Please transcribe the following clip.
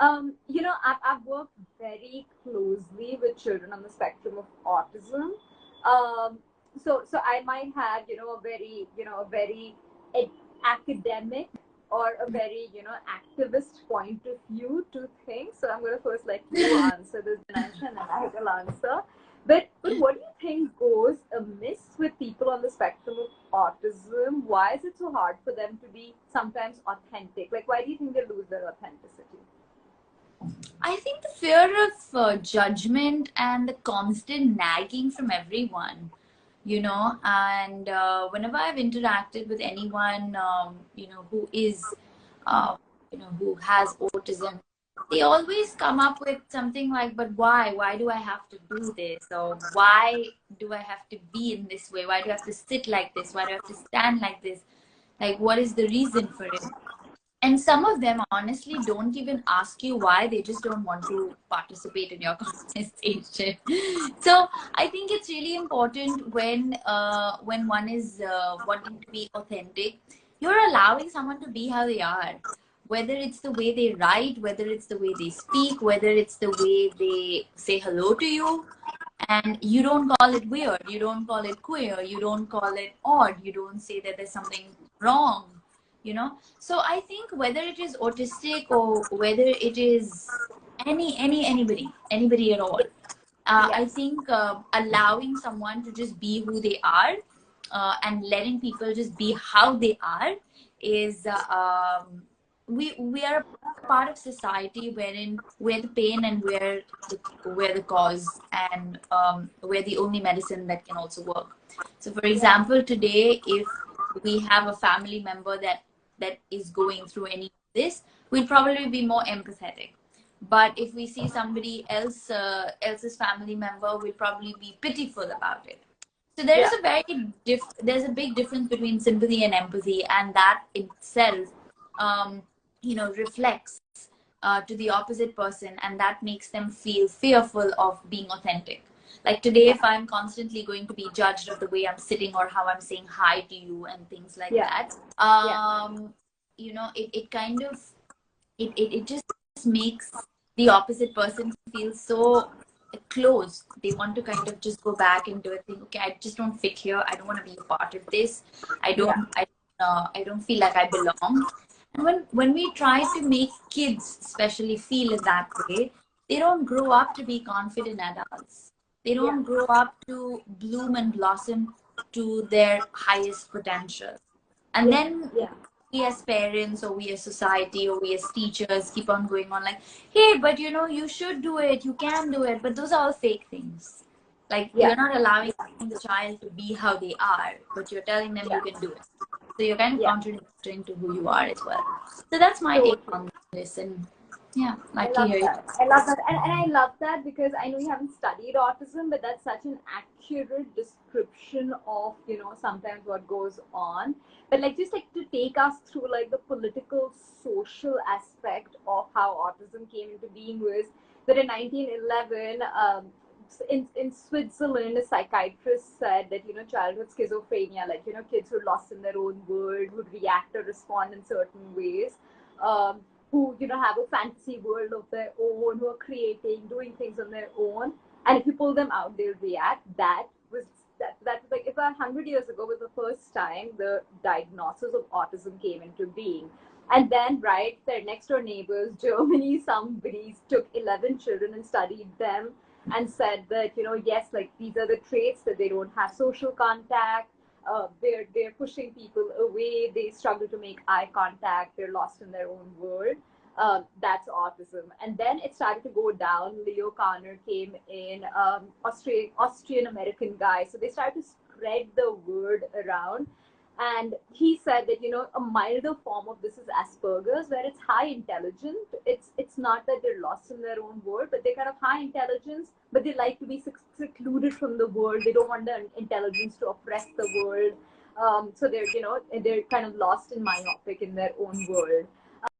I've worked very closely with children on the spectrum of autism. Um, so I might have, a very academic or a very, activist point of view to things. So I'm going to first let you answer this, Dinesh, and then I will answer. But what do you think goes amiss with people on the spectrum of autism? Why is it so hard for them to be sometimes authentic? Like, why do you think they lose their authenticity? I think the fear of judgment and the constant nagging from everyone, and whenever I've interacted with anyone, who is, who has autism, they always come up with something like, but why? Why do I have to do this? Or why do I have to be in this way? Why do I have to sit like this? Why do I have to stand like this? Like, what is the reason for it? And some of them honestly don't even ask you why, they just don't want to participate in your conversation. So I think it's really important when one is wanting to be authentic, you're allowing someone to be how they are, whether it's the way they write, whether it's the way they speak, whether it's the way they say hello to you. And you don't call it weird, you don't call it queer, you don't call it odd, you don't say that there's something wrong, so I think whether it is autistic or whether it is anybody at all, I think allowing someone to just be who they are, and letting people just be how they are is we are a part of society wherein we're the pain and we're the cause, and we're the only medicine that can also work. So for example, today, if we have a family member that is going through any of this, we'll probably be more empathetic. But if we see somebody else's family member, we'll probably be pitiful about it. So there is a there's a big difference between sympathy and empathy, and that itself, reflects to the opposite person, and that makes them feel fearful of being authentic. Like today, if I'm constantly going to be judged of the way I'm sitting or how I'm saying hi to you and things like that, it kind of it just makes the opposite person feel so close. They want to kind of just go back and do it. Think, okay, I just don't fit here. I don't want to be a part of this. I don't feel like I belong. And when we try to make kids especially feel in that way, they don't grow up to be confident adults. They don't grow up to bloom and blossom to their highest potential. And then we as parents or we as society or we as teachers keep on going on like, hey, but you should do it, you can do it. But those are all fake things. Like you're not allowing the child to be how they are, but you're telling them you can do it. So you're kind of contradicting to who you are as well. So that's my take on this. And yeah, like to hear you. I love that. And I love that because I know you haven't studied autism, but that's such an accurate description of, sometimes what goes on. But just to take us through the political, social aspect of how autism came into being was that in 1911, in Switzerland, a psychiatrist said that, childhood schizophrenia, kids who are lost in their own world, would react or respond in certain ways. Who have a fantasy world of their own, who are creating, doing things on their own, and if you pull them out, they'll react. That was like, if 100 years ago was the first time the diagnosis of autism came into being. And then their next door neighbors, Germany, somebody took 11 children and studied them and said that yes, these are the traits, that they don't have social contact, they're pushing people away, they struggle to make eye contact, they're lost in their own world. That's autism. And then it started to go down. Leo Kanner came in, Austrian American guy. So they started to spread the word around. And he said that a milder form of this is Asperger's, where it's high intelligent. It's not that they're lost in their own world, but they're kind of high intelligence, but they like to be secluded from the world. They don't want the intelligence to oppress the world. So they're kind of lost and myopic in their own world.